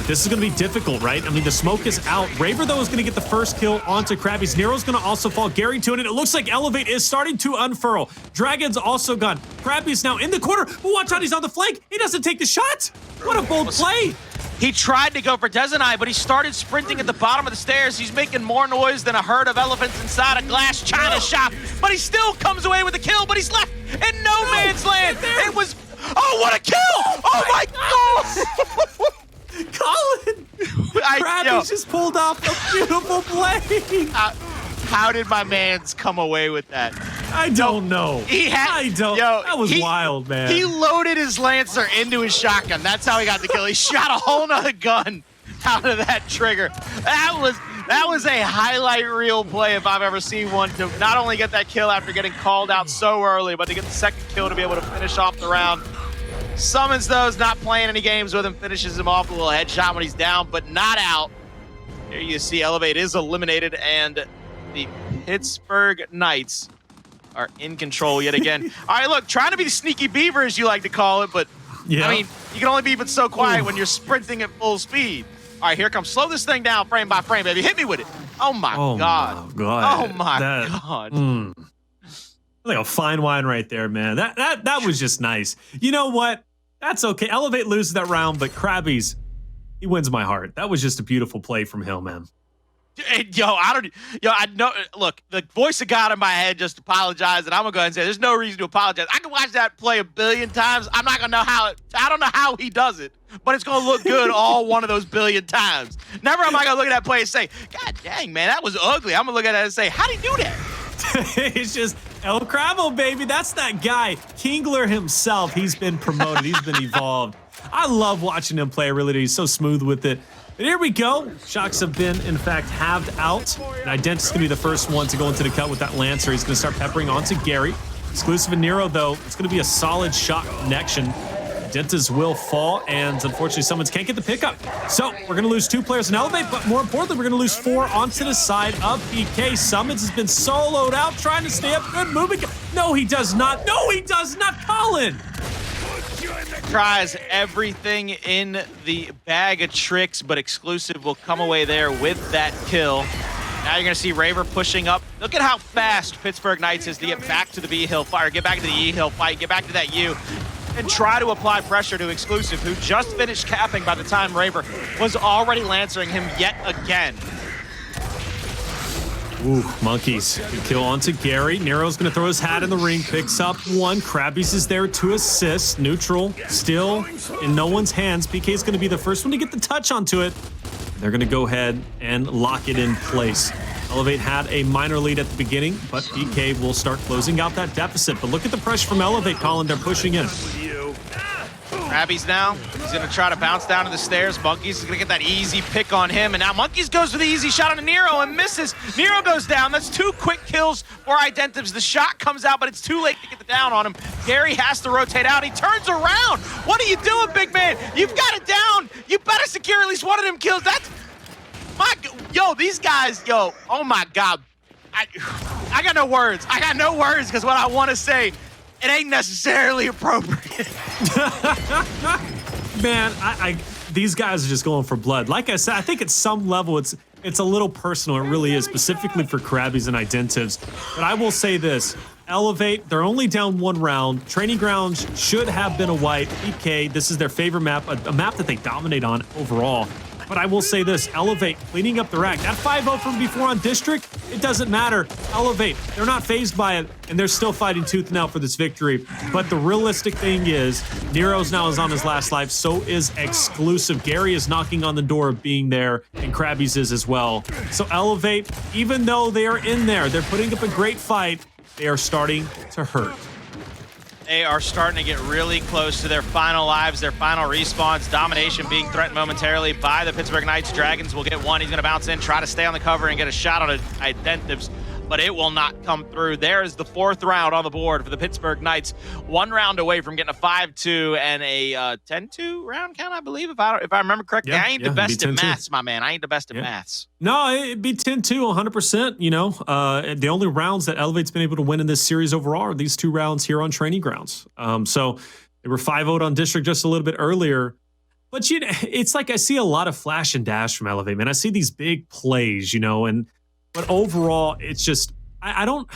S1: This is going to be difficult, right? I mean, the smoke is out. Raver, though, is going to get the first kill onto Crabyys. Nero's going to also fall. Gary to it, and it looks like Elevate is starting to unfurl. Dragonz also gone. Crabyys now in the corner, but watch out, he's on the flank. He doesn't take the shot. What a bold play.
S2: He tried to go for Dezonide, but he started sprinting at the bottom of the stairs. He's making more noise than a herd of elephants inside a glass china shop, but he still comes away with a kill, but he's left in no man's land. It was, oh, what a kill! Oh my God!
S1: Colin! Crabyys just pulled off a beautiful play.
S2: How did my mans come away with that?
S1: I don't know. That was wild, man.
S2: He loaded his Lancer into his shotgun. That's how he got the kill. He shot a whole nother gun out of that trigger. That was a highlight reel play if I've ever seen one, to not only get that kill after getting called out so early, but to get the second kill to be able to finish off the round. SuMuNs, though, is not playing any games with him, finishes him off with a little headshot when he's down, but not out. Here you see Elevate is eliminated, and the Pittsburgh Knights are in control yet again. All right, look, trying to be the sneaky beaver, as you like to call it, but yeah. I mean, you can only be but so quiet when you're sprinting at full speed. All right, here comes. Slow this thing down frame by frame, baby. Hit me with it. Oh, my God. Oh, my God.
S1: Like a fine wine right there, man. That was just nice. You know what? That's okay. Elevate loses that round, but Crabyys, he wins my heart. That was just a beautiful play from him, man.
S2: I know. Look, the voice of God in my head just apologized, and I'm gonna go ahead and say there's no reason to apologize. I can watch that play a billion times. I'm not gonna know how. I don't know how he does it, but it's gonna look good all one of those billion times. Never am I gonna look at that play and say, God dang, man, that was ugly. I'm gonna look at it and say, how did he do that?
S1: It's just El Cravo, baby. That's that guy. Kingler himself. He's been promoted. He's been evolved. I love watching him play. Really, he's so smooth with it. But here we go. Shocks have been, in fact, halved out. And Identivez is going to be the first one to go into the cut with that Lancer. He's going to start peppering onto Gary. Exclusive of Nero, though, it's going to be a solid shot connection. Identivez will fall, and unfortunately, SuMuNs can't get the pickup. So we're going to lose 2 players in Elevate, but more importantly, we're going to lose 4 onto the side of PK. SuMuNs has been soloed out, trying to stay up. Good moving. No, he does not. No, he does not. Colin.
S2: Tries everything in the bag of tricks, but Exclusive will come away there with that kill. Now you're going to see Raver pushing up. Look at how fast Pittsburgh Knights is to get back to the B hill fight, or get back to the E hill fight, get back to that U, and try to apply pressure to Exclusive, who just finished capping by the time Raver was already lancering him yet again.
S1: Ooh, Monkyz. Good kill onto Gary. Nero's going to throw his hat in the ring, picks up 1. Crabyys is there to assist. Neutral, still in no one's hands. PK is going to be the first one to get the touch onto it. They're going to go ahead and lock it in place. Elevate had a minor lead at the beginning, but PK will start closing out that deficit. But look at the pressure from Elevate, Colin. They're pushing in.
S2: Crabyys now, he's going to try to bounce down to the stairs. Monkyz is going to get that easy pick on him, and now Monkyz goes for the easy shot on Nero and misses. Nero goes down. That's 2 quick kills for Identivez. The shot comes out, but it's too late to get the down on him. Gary has to rotate out. He turns around. What are you doing, big man? You've got it down. You better secure at least one of them kills. That's these guys, oh my God. I got no words. I got no words, because what I want to say, it ain't necessarily appropriate.
S1: Man, these guys are just going for blood. Like I said, I think at some level it's a little personal. It really is, specifically for Crabyys and Identivez. But I will say this. Elevate, they're only down 1 round. Training grounds should have been a wipe. PK, this is their favorite map, a map that they dominate on overall. But I will say this, Elevate cleaning up the rack. That 5-0 from before on District, it doesn't matter. Elevate, they're not fazed by it, and they're still fighting tooth and nail for this victory. But the realistic thing is, Nero's now is on his last life, so is Exclusive. Gary is knocking on the door of being there, and Crabyys is as well. So Elevate, even though they are in there, they're putting up a great fight, they are starting to hurt.
S2: They are starting to get really close to their final lives, their final respawns. Domination being threatened momentarily by the Pittsburgh Knights. Dragonz will get 1. He's going to bounce in, try to stay on the cover and get a shot on Identivez, but it will not come through. There is the 4th round on the board for the Pittsburgh Knights. 1 round away from getting a 5-2 and a 10-2 round count, I believe, if I remember correctly. I ain't the best at maths, my man. I ain't the best at maths.
S1: No, it'd be 10-2, 100%. You know, the only rounds that Elevate's been able to win in this series overall are these 2 rounds here on Training Grounds. So they were 5-0 on District just a little bit earlier. But it's like I see a lot of flash and dash from Elevate, man. I see these big plays, but overall, it's just, I don't,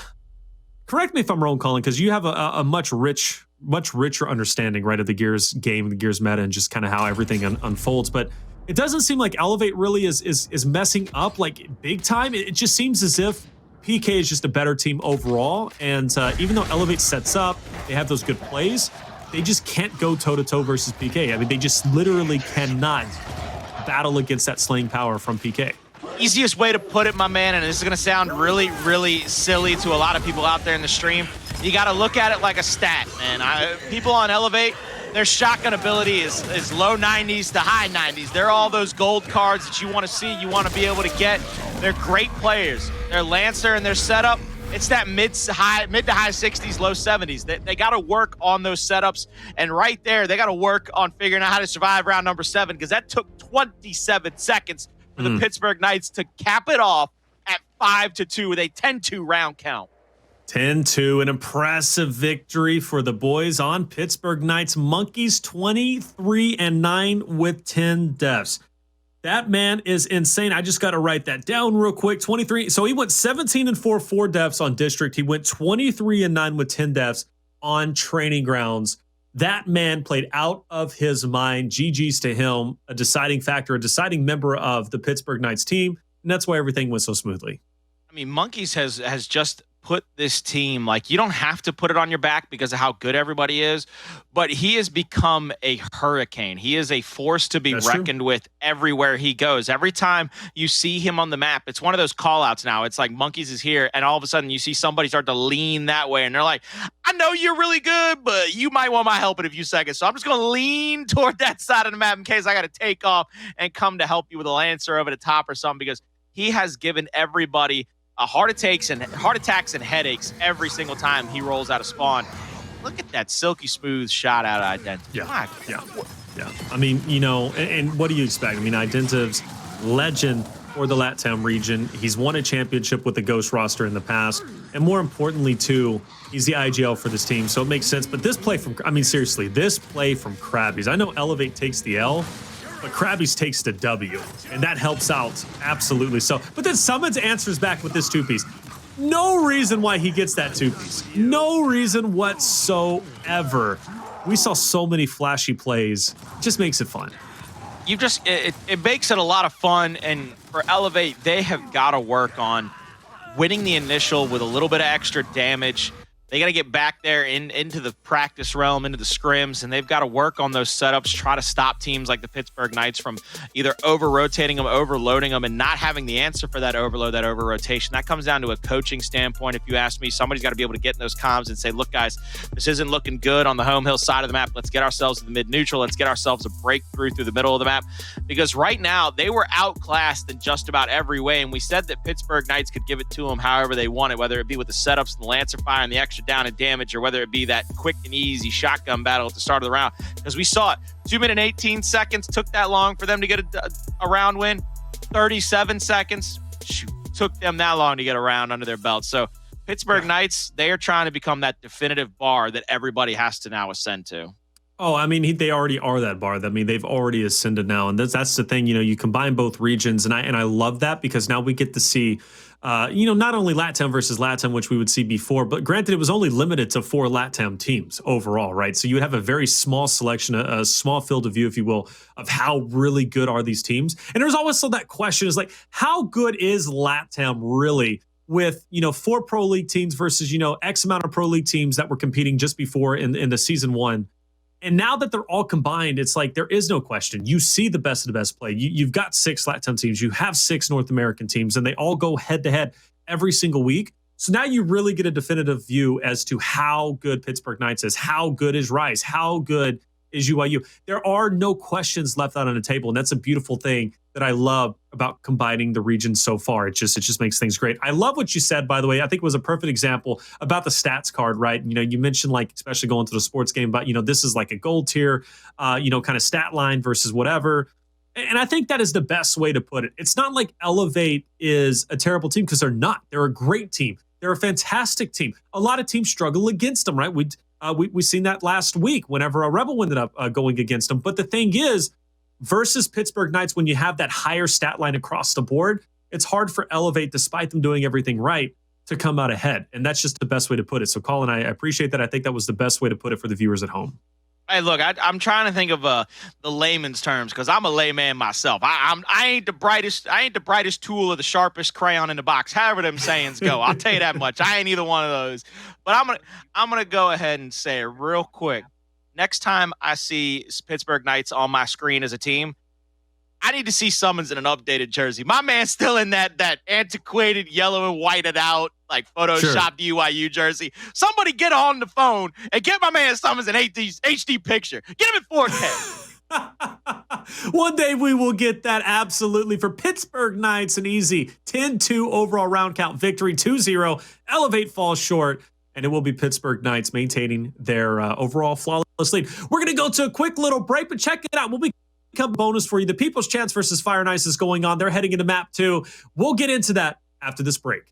S1: correct me if I'm wrong, Colin, because you have a much richer understanding, right, of the Gears game, the Gears meta, and just kind of how everything unfolds. But it doesn't seem like Elevate really is messing up like big time. It just seems as if PK is just a better team overall. And even though Elevate sets up, they have those good plays, they just can't go toe-to-toe versus PK. I mean, they just literally cannot battle against that slaying power from PK.
S2: easiest way to put it, my man, and this is going to sound really, really silly to a lot of people out there in the stream, you got to look at it like a stat, man. People on Elevate, their shotgun ability is low 90s to high 90s. They're all those gold cards that you want to see, you want to be able to get. They're great players. Their Lancer and their setup, it's that mid to high 60s, low 70s. They got to work on those setups, and right there, they got to work on figuring out how to survive round number 7, because that took 27 seconds for the Pittsburgh Knights to cap it off at 5-2 with a 10-2 round count.
S1: 10-2, an impressive victory for the boys on Pittsburgh Knights. Monkyz 23-9 with 10 deaths. That man is insane. I just got to write that down real quick. 23. So he went 17-4, 4 deaths on District. He went 23-9 with 10 deaths on Training Grounds. That man played out of his mind. GG's to him, a deciding factor, a deciding member of the Pittsburgh Knights team. And that's why everything went so smoothly.
S2: I mean, Monkyz has just put this team, like, you don't have to put it on your back because of how good everybody is, but he has become a hurricane. He is a force to be reckoned with everywhere he goes. Every time you see him on the map, it's one of those call outs now. It's like Monkyz is here, and all of a sudden you see somebody start to lean that way, and they're like, I know you're really good, but you might want my help in a few seconds, so I'm just going to lean toward that side of the map in case I got to take off and come to help you with a Lancer over the top or something, because he has given everybody heart attacks and headaches every single time he rolls out of spawn. Look at that silky smooth shot out of Identivez.
S1: Yeah. I mean, you know, and what do you expect? I mean, Identivez, legend for the LATAM region. He's won a championship with the Ghost roster in the past. And more importantly, too, he's the IGL for this team. So it makes sense. But this play from, I mean, seriously, this play from Crabyys. I know Elevate takes the L, but Crabyys takes the W, and that helps out absolutely so. But then SuMuNs answers back with this 2-piece. No reason why he gets that 2-piece. No reason whatsoever. We saw so many flashy plays. It just makes it fun.
S2: It makes it a lot of fun, and for Elevate, they have got to work on winning the initial with a little bit of extra damage. They got to get back there into the practice realm, into the scrims, and they've got to work on those setups, try to stop teams like the Pittsburgh Knights from either over-rotating them, overloading them, and not having the answer for that overload, that over-rotation. That comes down to a coaching standpoint. If you ask me, somebody's got to be able to get in those comms and say, look, guys, this isn't looking good on the home hill side of the map. Let's get ourselves to the mid-neutral. Let's get ourselves a breakthrough through the middle of the map. Because right now, they were outclassed in just about every way, and we said that Pittsburgh Knights could give it to them however they wanted, whether it be with the setups and the Lancer fire and the extra down and damage, or whether it be that quick and easy shotgun battle at the start of the round, because we saw it. 2 minutes 18 seconds took that long for them to get a round win. 37 seconds took them that long to get a round under their belt. So Pittsburgh Knights, they are trying to become that definitive bar that everybody has to now ascend to.
S1: Oh, I mean, they already are that bar. I mean, they've already ascended now, and that's the thing. You know, you combine both regions, and I love that, because now we get to see, you know, not only LATAM versus LATAM, which we would see before, but granted, it was only limited to 4 LATAM teams overall, right? So you would have a very small selection, a small field of view, if you will, of how really good are these teams. And there's always still that question: is like, how good is LATAM really? With, you know, 4 Pro League teams versus, you know, X amount of Pro League teams that were competing just before in the season 1. And now that they're all combined, it's like there is no question. You see the best of the best play. You've got 6 LATAM teams. You have 6 North American teams, and they all go head-to-head every single week. So now you really get a definitive view as to how good Pittsburgh Knights is, how good is Rise, how good is UIU. There are no questions left out on the table, and that's a beautiful thing that I love about combining the regions so far. It just makes things great. I love what you said, by the way. I think it was a perfect example about the stats card, right? You know, you mentioned, like, especially going to the sports game, but, you know, this is like a gold tier, you know, kind of stat line versus whatever. And I think that is the best way to put it. It's not like Elevate is a terrible team, because they're not. They're a great team. They're a fantastic team. A lot of teams struggle against them, right? We seen that last week whenever a Rebel ended up going against them. But the thing is, versus Pittsburgh Knights, when you have that higher stat line across the board, it's hard for Elevate, despite them doing everything right, to come out ahead. And that's just the best way to put it. So, Colin, I appreciate that. I think that was the best way to put it for the viewers at home.
S2: Hey, look, I'm trying to think of the layman's terms, because I'm a layman myself. I ain't the brightest tool or the sharpest crayon in the box. However them sayings go, I'll tell you that much. I ain't either one of those. But I'm gonna go ahead and say it real quick. Next time I see Pittsburgh Knights on my screen as a team, I need to see SuMuNs in an updated jersey. My man's still in that antiquated yellow and whited out, like Photoshopped UIU jersey. Somebody get on the phone and get my man SuMuNs an HD picture. Get him in 4K.
S1: One day we will get that, absolutely. For Pittsburgh Knights, an easy 10-2 overall round count victory, 2-0. Elevate falls short, and it will be Pittsburgh Knights maintaining their overall flawless lead. We're going to go to a quick little break, but check it out. We'll be a bonus for you. The People's Chance versus Fire and Ice is going on. They're heading into map 2. We'll get into that after this break.